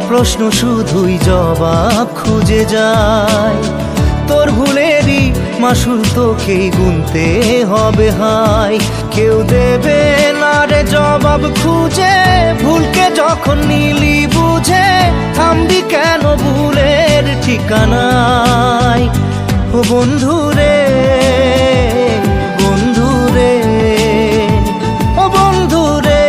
প্রশ্ন শুধুই জবাব খুঁজে যায়, তোর ভুলেরই মাসুল তোকেই গুনতে হবে হায়। কেউ দেবে না রে জবাব খুঁজে, ভুলকে যখন নিলি বুঝে থামবি কেন ভুলের ঠিকানায়। ও বন্ধু রে, বন্ধু রে, ও বন্ধু রে,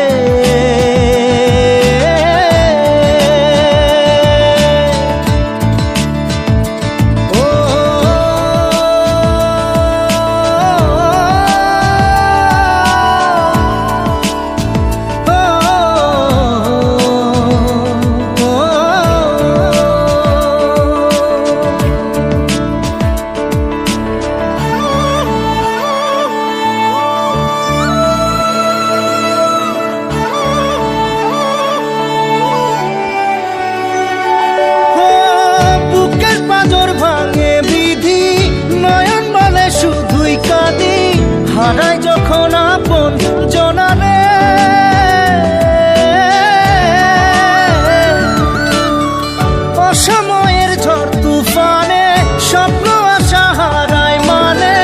হারাই যখন আপন জনারে, অসময়ের ঝড় তুফানে স্বপ্ন আশা হারায় মানে,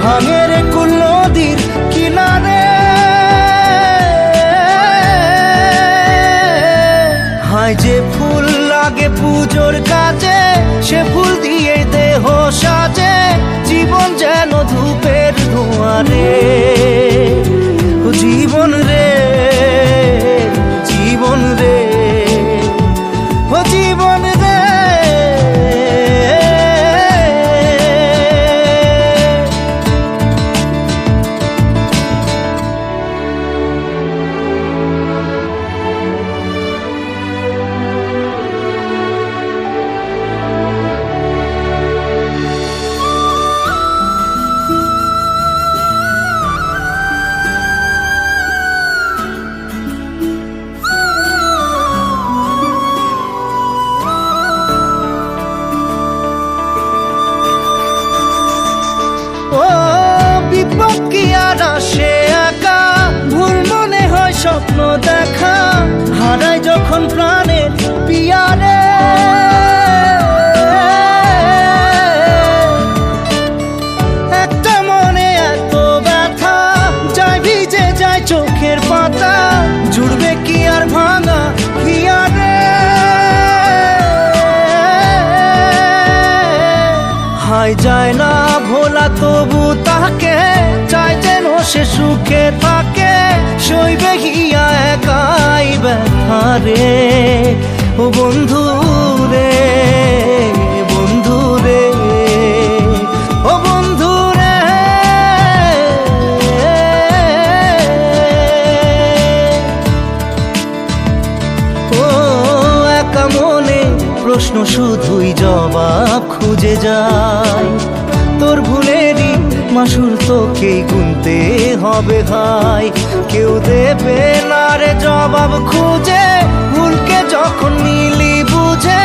ভাঙের কুল নদীর কিনারে। হায় যে ফুল লাগে পুজোর কাজে, সে ফুল দিয়ে দেহ সাজে, জীবন যেন ধূপের ধোঁয়ারে। ও জীবন রে, জীবন রে, ও জীবন রে। ও বিপদ কি আর আসে একা, ভুল মনে হয় স্বপ্ন দেখা, হারাই যখন প্রাণের পিয়ারে। একটা মনে এত ব্যথা, যায় ভিজে যায় চোখের পাতা, জুড়বে কি আর ভাঙা হিয়ারে। হায় যায় না ভোলা তবু তাকে, চাই যেন সে সুখে থাকে, সইবে হিয়া একাই ব্যথা রে। ও বন্ধু রে, বন্ধু রে, ও বন্ধু রে। ও একা মনে প্রশ্ন শুধুই জবাব খুঁজে যায়, তোর ভুলেরই মাসুল তোকেই গুনতে হবে হায়। কেউ দেবে না রে জবাব খুঁজে, ভুলকে যখন নিলি বুঝে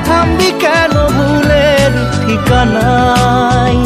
থামবি কেন ভুলের ঠিকানায়।